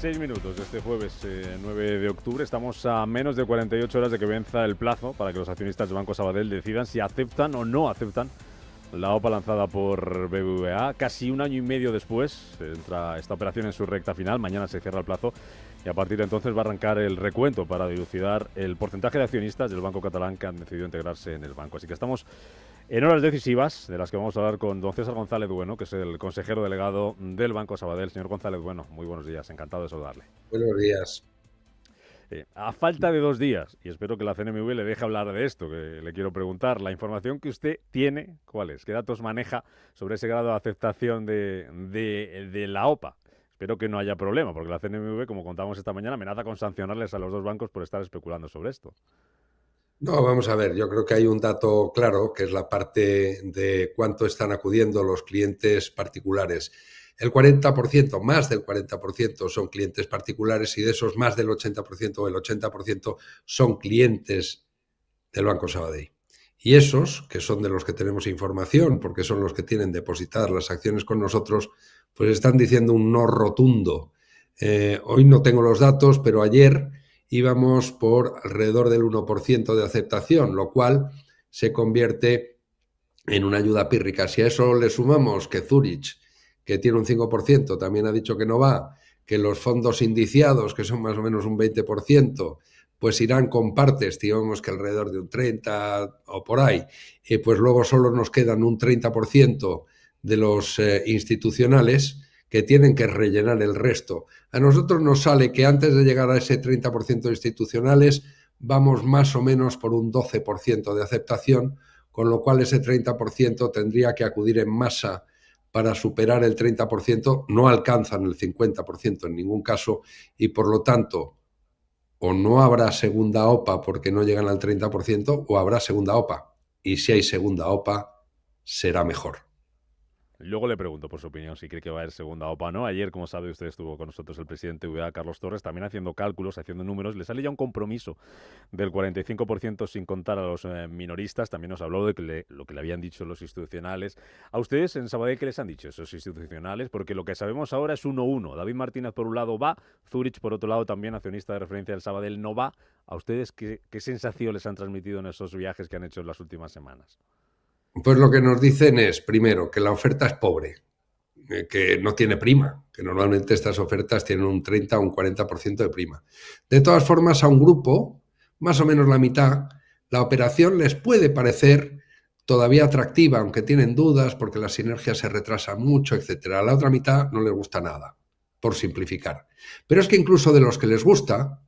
6 minutos de este jueves 9 de octubre. Estamos a menos de 48 horas de que venza el plazo para que los accionistas del Banco Sabadell decidan si aceptan o no aceptan la OPA lanzada por BBVA. Casi un año y medio después entra esta operación en su recta final. Mañana se cierra el plazo y a partir de entonces va a arrancar el recuento para dilucidar el porcentaje de accionistas del banco catalán que han decidido integrarse en el banco. Así que estamos en horas decisivas, de las que vamos a hablar con don César González Bueno, que es el consejero delegado del Banco Sabadell. Señor González Bueno, muy buenos días, encantado de saludarle. Buenos días. A falta de 2 días, y espero que la CNMV le deje hablar de esto, que le quiero preguntar, la información que usted tiene, ¿cuál es? ¿Qué datos maneja sobre ese grado de aceptación de la OPA? Espero que no haya problema, porque la CNMV, como contamos esta mañana, amenaza con sancionarles a los dos bancos por estar especulando sobre esto. No, vamos a ver, yo creo que hay un dato claro, que es la parte de cuánto están acudiendo los clientes particulares. El 40%, más del 40% son clientes particulares y de esos más del 80% o el 80% son clientes del Banco Sabadell. Y esos, que son de los que tenemos información, porque son los que tienen depositadas las acciones con nosotros, pues están diciendo un no rotundo. Hoy no tengo los datos, pero ayer íbamos por alrededor del 1% de aceptación, lo cual se convierte en una ayuda pírrica. Si a eso le sumamos que Zurich, que tiene un 5%, también ha dicho que no va, que los fondos indiciados, que son más o menos un 20%, pues irán con partes, digamos que alrededor de un 30 o por ahí, y pues luego solo nos quedan un 30% de los institucionales que tienen que rellenar el resto. A nosotros nos sale que antes de llegar a ese 30% de institucionales vamos más o menos por un 12% de aceptación, con lo cual ese 30% tendría que acudir en masa para superar el 30%, no alcanzan el 50% en ningún caso y por lo tanto o no habrá segunda OPA porque no llegan al 30% o habrá segunda OPA. Y si hay segunda OPA, será mejor. Luego le pregunto por su opinión si cree que va a haber segunda OPA o no. Ayer, como sabe usted, estuvo con nosotros el presidente de VA, Carlos Torres, también haciendo cálculos, haciendo números. Le sale ya un compromiso del 45% sin contar a los minoristas. También nos habló de lo que le habían dicho los institucionales. ¿A ustedes en Sabadell qué les han dicho esos institucionales? Porque lo que sabemos ahora es 1-1. David Martínez por un lado va, Zurich por otro lado también, accionista de referencia del Sabadell, no va. ¿A ustedes qué sensación les han transmitido en esos viajes que han hecho en las últimas semanas? Pues lo que nos dicen es, primero, que la oferta es pobre, que no tiene prima, que normalmente estas ofertas tienen un 30 o un 40% de prima. De todas formas, a un grupo, más o menos la mitad, la operación les puede parecer todavía atractiva, aunque tienen dudas porque la sinergia se retrasa mucho, etcétera. A la otra mitad no les gusta nada, por simplificar. Pero es que incluso de los que les gusta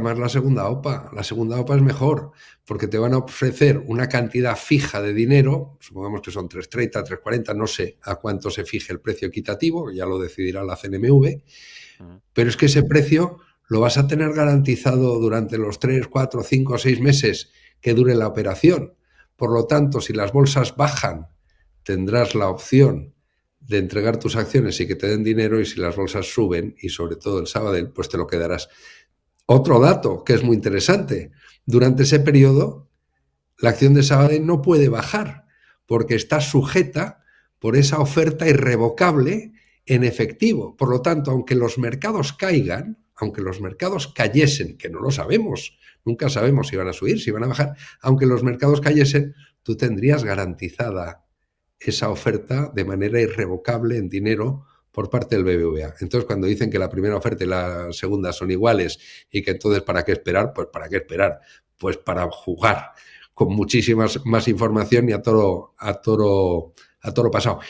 más la segunda OPA. La segunda OPA es mejor porque te van a ofrecer una cantidad fija de dinero, supongamos que son 3,30, 3,40, no sé a cuánto se fije el precio equitativo, ya lo decidirá la CNMV, pero es que ese precio lo vas a tener garantizado durante los 3, 4, 5 o 6 meses que dure la operación. Por lo tanto, si las bolsas bajan, tendrás la opción de entregar tus acciones y que te den dinero, y si las bolsas suben, y sobre todo el Sabadell, pues te lo quedarás. Otro dato que es muy interesante, durante ese periodo la acción de Sabadell no puede bajar porque está sujeta por esa oferta irrevocable en efectivo. Por lo tanto, aunque los mercados caigan, aunque los mercados cayesen, que no lo sabemos, nunca sabemos si van a subir, si van a bajar, aunque los mercados cayesen, tú tendrías garantizada esa oferta de manera irrevocable en dinero por parte del BBVA. Entonces, cuando dicen que la primera oferta y la segunda son iguales y que entonces ¿para qué esperar? Pues ¿para qué esperar? Pues para jugar con muchísimas más información y a toro pasado.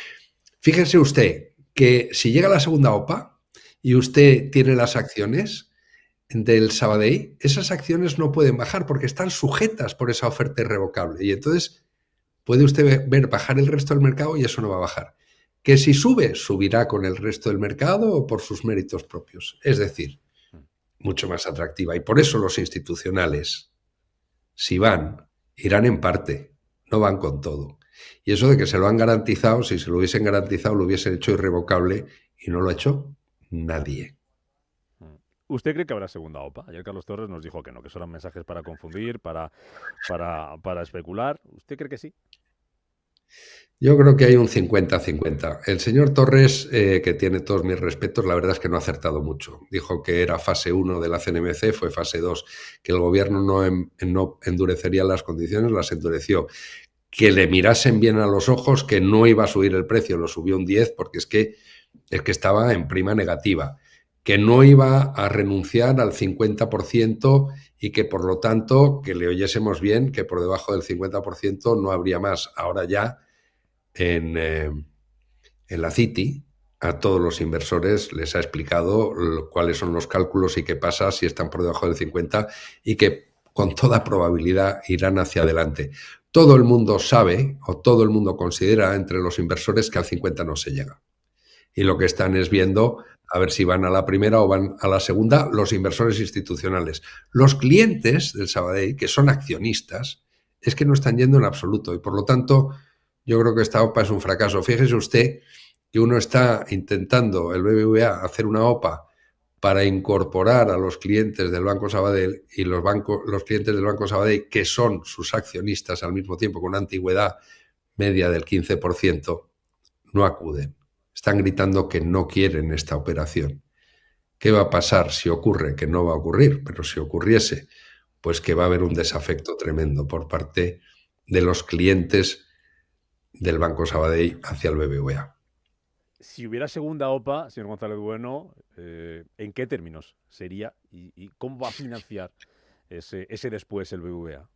Fíjese usted que si llega la segunda OPA y usted tiene las acciones del Sabadell, esas acciones no pueden bajar porque están sujetas por esa oferta irrevocable. Y entonces puede usted ver bajar el resto del mercado y eso no va a bajar. Que si sube, subirá con el resto del mercado o por sus méritos propios. Es decir, mucho más atractiva. Y por eso los institucionales, si van, irán en parte, no van con todo. Y eso de que se lo han garantizado, si se lo hubiesen garantizado, lo hubiesen hecho irrevocable y no lo ha hecho nadie. ¿Usted cree que habrá segunda OPA? Ayer Carlos Torres nos dijo que no, que son mensajes para confundir, para especular. ¿Usted cree que sí? Yo creo que hay un 50-50. El señor Torres, que tiene todos mis respetos, la verdad es que no ha acertado mucho. Dijo que era fase 1 de la CNMC, fue fase 2, que el gobierno no endurecería las condiciones, las endureció. Que le mirasen bien a los ojos, que no iba a subir el precio, lo subió un 10 porque es que estaba en prima negativa, que no iba a renunciar al 50% y que por lo tanto, que le oyésemos bien, que por debajo del 50% no habría más. Ahora ya en la Citi a todos los inversores les ha explicado cuáles son los cálculos y qué pasa si están por debajo del 50 y que con toda probabilidad irán hacia adelante. Todo el mundo sabe o todo el mundo considera entre los inversores que al 50 no se llega. Y lo que están es viendo a ver si van a la primera o van a la segunda los inversores institucionales. Los clientes del Sabadell, que son accionistas, es que no están yendo en absoluto y por lo tanto yo creo que esta OPA es un fracaso. Fíjese usted que uno está intentando, el BBVA, hacer una OPA para incorporar a los clientes del Banco Sabadell y los clientes del Banco Sabadell, que son sus accionistas al mismo tiempo, con una antigüedad media del 15%, no acuden. Están gritando que no quieren esta operación. ¿Qué va a pasar si ocurre? Que no va a ocurrir, pero si ocurriese, pues que va a haber un desafecto tremendo por parte de los clientes del Banco Sabadell hacia el BBVA. Si hubiera segunda OPA, señor González Bueno, ¿en qué términos sería y cómo va a financiar ese después el BBVA?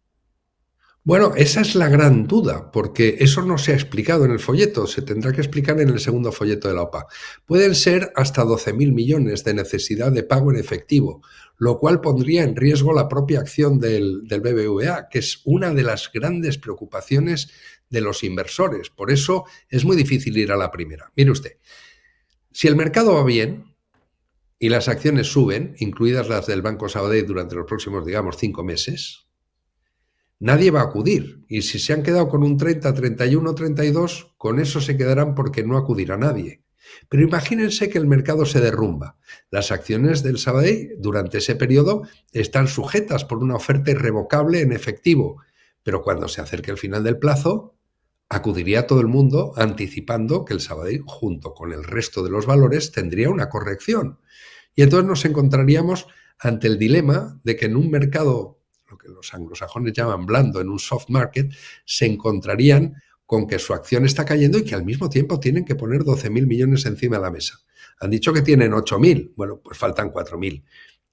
Bueno, esa es la gran duda, porque eso no se ha explicado en el folleto, se tendrá que explicar en el segundo folleto de la OPA. Pueden ser hasta 12.000 millones de necesidad de pago en efectivo, lo cual pondría en riesgo la propia acción del BBVA, que es una de las grandes preocupaciones de los inversores. Por eso es muy difícil ir a la primera. Mire usted, si el mercado va bien y las acciones suben, incluidas las del Banco Sabadell durante los próximos, digamos, 5 meses, nadie va a acudir. Y si se han quedado con un 30, 31, 32, con eso se quedarán porque no acudirá nadie. Pero imagínense que el mercado se derrumba. Las acciones del Sabadell durante ese periodo están sujetas por una oferta irrevocable en efectivo. Pero cuando se acerque el final del plazo, acudiría todo el mundo anticipando que el Sabadell, junto con el resto de los valores, tendría una corrección. Y entonces nos encontraríamos ante el dilema de que en un mercado, lo que los anglosajones llaman blando, en un soft market, se encontrarían con que su acción está cayendo y que al mismo tiempo tienen que poner 12.000 millones encima de la mesa. Han dicho que tienen 8.000, bueno, pues faltan 4.000.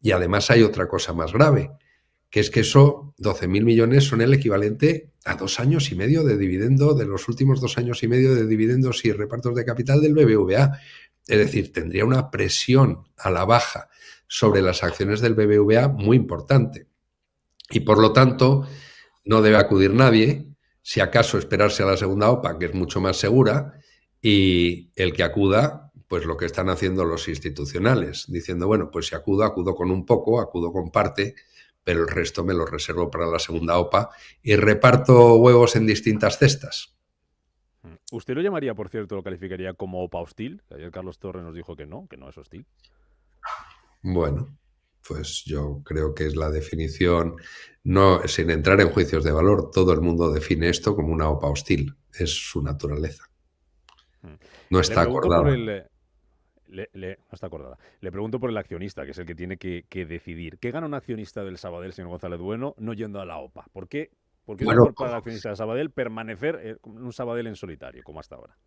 Y además hay otra cosa más grave, que es que eso, 12.000 millones, son el equivalente a 2 años y medio de dividendo, de los últimos 2 años y medio de dividendos y repartos de capital del BBVA. Es decir, tendría una presión a la baja sobre las acciones del BBVA muy importante. Y por lo tanto, no debe acudir nadie, si acaso esperarse a la segunda OPA, que es mucho más segura, y el que acuda, pues lo que están haciendo los institucionales, diciendo, bueno, pues si acudo con un poco, acudo con parte, pero el resto me lo reservo para la segunda OPA y reparto huevos en distintas cestas. ¿Usted lo llamaría, por cierto, lo calificaría como OPA hostil? Ayer Carlos Torres nos dijo que no es hostil. Bueno, pues yo creo que es la definición, no, sin entrar en juicios de valor, todo el mundo define esto como una OPA hostil, es su naturaleza. No está acordada. No está acordada. Le pregunto por el accionista, que es el que tiene que decidir. ¿Qué gana un accionista del Sabadell, señor González Bueno, no yendo a la OPA? ¿Por qué es mejor para el accionista del Sabadell permanecer en un Sabadell en solitario, como hasta ahora?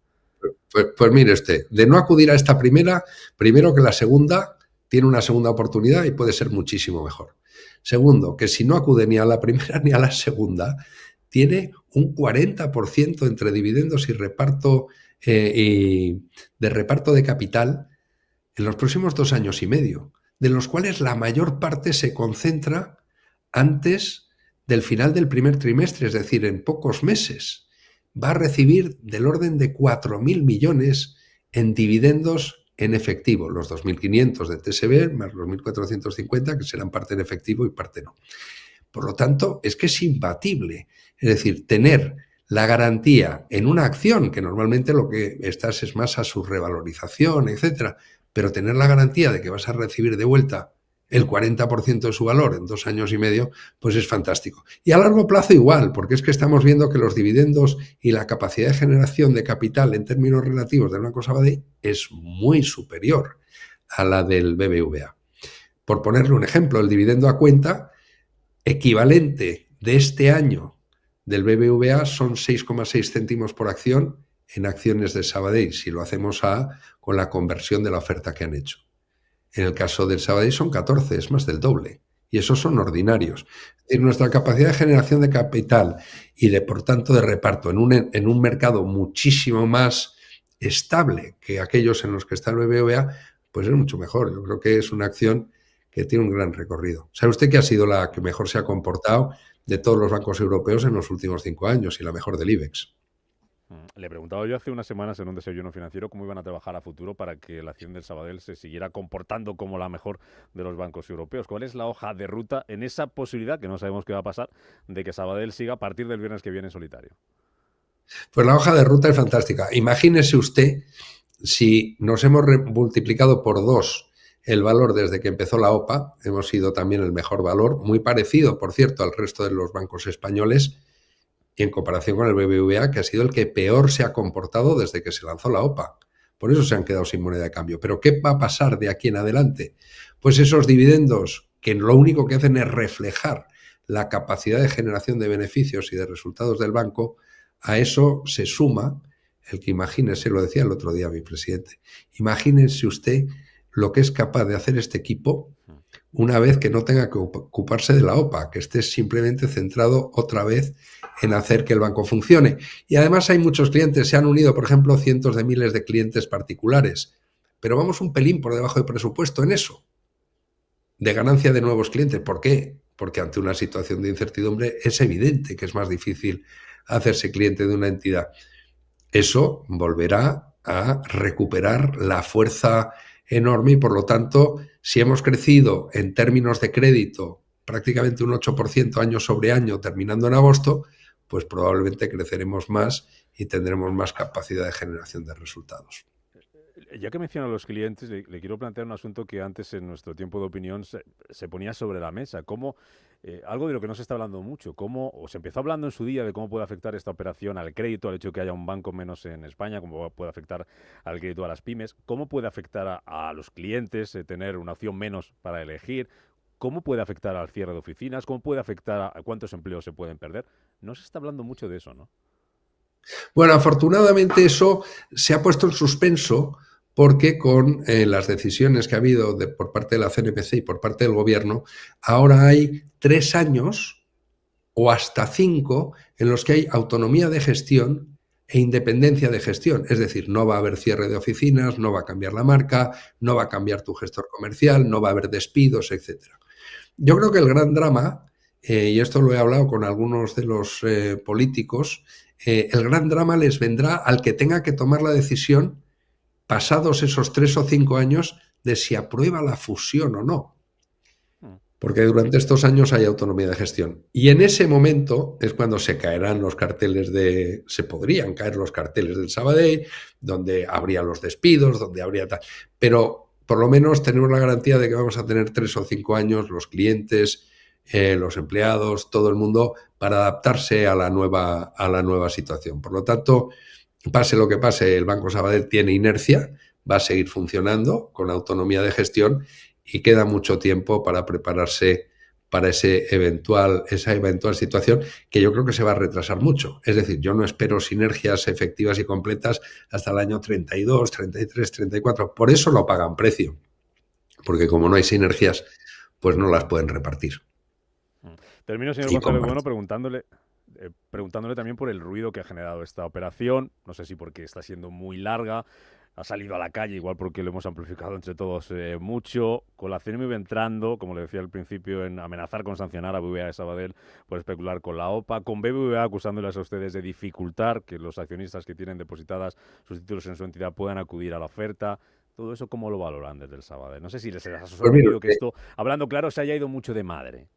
Pues mire usted, de no acudir a esta primera, primero que la segunda tiene una segunda oportunidad y puede ser muchísimo mejor. Segundo, que si no acude ni a la primera ni a la segunda, tiene un 40% entre dividendos y reparto de reparto de capital en los próximos 2 años y medio, de los cuales la mayor parte se concentra antes del final del primer trimestre, es decir, en pocos meses. Va a recibir del orden de 4.000 millones en dividendos en efectivo, los 2.500 de TSB más los 1.450 que serán parte en efectivo y parte no. Por lo tanto, es que es imbatible. Es decir, tener la garantía en una acción, que normalmente lo que estás es más a su revalorización, etcétera, pero tener la garantía de que vas a recibir de vuelta el 40% de su valor en 2 años y medio, pues es fantástico. Y a largo plazo igual, porque es que estamos viendo que los dividendos y la capacidad de generación de capital en términos relativos del Banco Sabadell es muy superior a la del BBVA. Por ponerle un ejemplo, el dividendo a cuenta equivalente de este año del BBVA son 6,6 céntimos por acción en acciones de Sabadell, si lo hacemos con la conversión de la oferta que han hecho. En el caso del Sabadell son 14, es más del doble. Y esos son ordinarios. Es decir, nuestra capacidad de generación de capital y de, por tanto, de reparto en un mercado muchísimo más estable que aquellos en los que está el BBVA, pues es mucho mejor. Yo creo que es una acción que tiene un gran recorrido. ¿Sabe usted que ha sido la que mejor se ha comportado de todos los bancos europeos en los últimos 5 años y la mejor del IBEX? Le preguntaba yo hace unas semanas en un desayuno financiero cómo iban a trabajar a futuro para que la acción del Sabadell se siguiera comportando como la mejor de los bancos europeos. ¿Cuál es la hoja de ruta en esa posibilidad, que no sabemos qué va a pasar, de que Sabadell siga a partir del viernes que viene en solitario? Pues la hoja de ruta es fantástica. Imagínese usted si nos hemos multiplicado por 2 el valor desde que empezó la OPA, hemos sido también el mejor valor, muy parecido, por cierto, al resto de los bancos españoles, y en comparación con el BBVA, que ha sido el que peor se ha comportado desde que se lanzó la OPA. Por eso se han quedado sin moneda de cambio. ¿Pero qué va a pasar de aquí en adelante? Pues esos dividendos, que lo único que hacen es reflejar la capacidad de generación de beneficios y de resultados del banco, a eso se suma el que, imagínese, lo decía el otro día mi presidente, imagínese usted lo que es capaz de hacer este equipo una vez que no tenga que ocuparse de la OPA, que esté simplemente centrado otra vez en hacer que el banco funcione. Y además hay muchos clientes, se han unido, por ejemplo, cientos de miles de clientes particulares, pero vamos un pelín por debajo de presupuesto en eso, de ganancia de nuevos clientes. ¿Por qué? Porque ante una situación de incertidumbre es evidente que es más difícil hacerse cliente de una entidad. Eso volverá a recuperar la fuerza enorme y, por lo tanto, si hemos crecido en términos de crédito prácticamente un 8% año sobre año terminando en agosto, pues probablemente creceremos más y tendremos más capacidad de generación de resultados. Ya que menciona a los clientes, le quiero plantear un asunto que antes en nuestro tiempo de opinión se ponía sobre la mesa. Cómo, algo de lo que no se está hablando mucho, o se empezó hablando en su día de cómo puede afectar esta operación al crédito, al hecho de que haya un banco menos en España, cómo puede afectar al crédito a las pymes, cómo puede afectar a los clientes tener una opción menos para elegir, cómo puede afectar al cierre de oficinas, cómo puede afectar a cuántos empleos se pueden perder. No se está hablando mucho de eso, ¿no? Bueno, afortunadamente eso se ha puesto en suspenso porque con las decisiones que ha habido por parte de la CNMC y por parte del gobierno, ahora hay 3 años o hasta 5 en los que hay autonomía de gestión e independencia de gestión. Es decir, no va a haber cierre de oficinas, no va a cambiar la marca, no va a cambiar tu gestor comercial, no va a haber despidos, etc. Yo creo que el gran drama, y esto lo he hablado con algunos de los políticos, el gran drama les vendrá al que tenga que tomar la decisión pasados esos 3 o 5 años de si aprueba la fusión o no. Porque durante estos años hay autonomía de gestión. Y en ese momento es cuando se caerán los carteles se podrían caer los carteles del Sabadell, donde habría los despidos, donde habría tal. Pero por lo menos tenemos la garantía de que vamos a tener 3 o 5 años los clientes, los empleados, todo el mundo, para adaptarse a la nueva situación. Por lo tanto, pase lo que pase, el Banco Sabadell tiene inercia, va a seguir funcionando con autonomía de gestión y queda mucho tiempo para prepararse para esa eventual situación que yo creo que se va a retrasar mucho. Es decir, yo no espero sinergias efectivas y completas hasta el año 32, 33, 34. Por eso no pagan precio, porque como no hay sinergias, pues no las pueden repartir. Termino, señor González Bueno, preguntándole también por el ruido que ha generado esta operación. No sé si porque está siendo muy larga, ha salido a la calle, igual porque lo hemos amplificado entre todos mucho. Con la CNMV entrando, como le decía al principio, en amenazar con sancionar a BBVA de Sabadell por especular con la OPA. Con BBVA acusándoles a ustedes de dificultar que los accionistas que tienen depositadas sus títulos en su entidad puedan acudir a la oferta. Todo eso, ¿cómo lo valoran desde el Sabadell? No sé si les ha sorprendido que esto, hablando claro, se haya ido mucho de madre.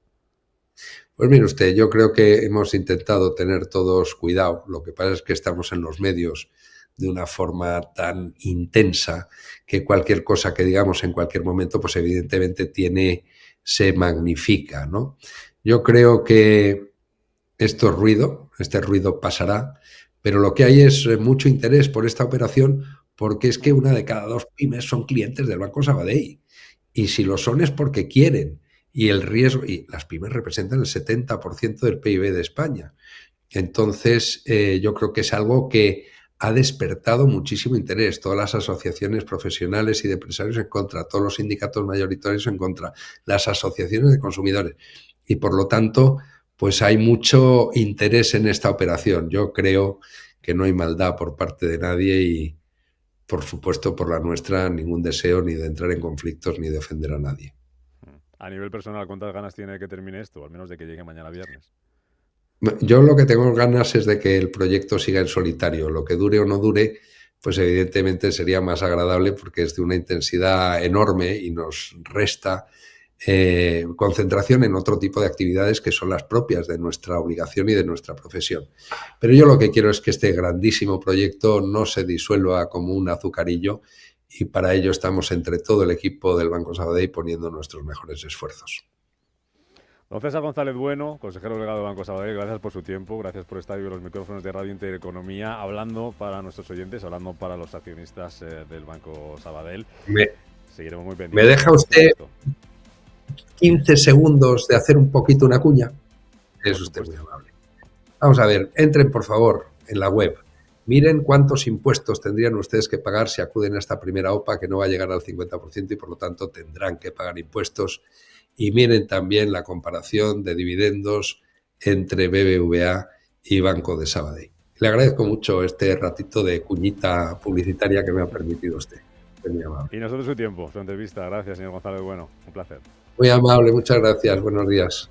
Pues mire usted, yo creo que hemos intentado tener todos cuidado. Lo que pasa es que estamos en los medios de una forma tan intensa que cualquier cosa que digamos en cualquier momento, pues evidentemente se magnifica, ¿no? Yo creo que esto es ruido, este ruido pasará, pero lo que hay es mucho interés por esta operación porque es que una de cada dos pymes son clientes del Banco Sabadell. Y si lo son es porque quieren. Y el riesgo, y las pymes representan el 70% del PIB de España. Entonces, yo creo que es algo que ha despertado muchísimo interés. Todas las asociaciones profesionales y de empresarios en contra, todos los sindicatos mayoritarios en contra, las asociaciones de consumidores. Y por lo tanto, pues hay mucho interés en esta operación. Yo creo que no hay maldad por parte de nadie y, por supuesto, por la nuestra, ningún deseo ni de entrar en conflictos ni de ofender a nadie. A nivel personal, ¿cuántas ganas tiene de que termine esto? Al menos de que llegue mañana viernes. Yo lo que tengo ganas es de que el proyecto siga en solitario. Lo que dure o no dure, pues evidentemente sería más agradable porque es de una intensidad enorme y nos resta concentración en otro tipo de actividades que son las propias de nuestra obligación y de nuestra profesión. Pero yo lo que quiero es que este grandísimo proyecto no se disuelva como un azucarillo y para ello estamos entre todo el equipo del Banco Sabadell poniendo nuestros mejores esfuerzos. Don César González Bueno, consejero delegado del Banco Sabadell, gracias por su tiempo, gracias por estar en los micrófonos de Radio Intereconomía, hablando para nuestros oyentes, hablando para los accionistas del Banco Sabadell. Seguiremos muy pendientes. ¿Me deja usted 15 segundos de hacer un poquito una cuña? Es usted muy amable. Vamos a ver, entren por favor en la web. Miren cuántos impuestos tendrían ustedes que pagar si acuden a esta primera OPA, que no va a llegar al 50% y por lo tanto tendrán que pagar impuestos. Y miren también la comparación de dividendos entre BBVA y Banco de Sabadell. Le agradezco mucho este ratito de cuñita publicitaria que me ha permitido usted. Muy amable. Y nosotros su tiempo, su entrevista. Gracias, señor González Bueno. Un placer. Muy amable, muchas gracias. Buenos días.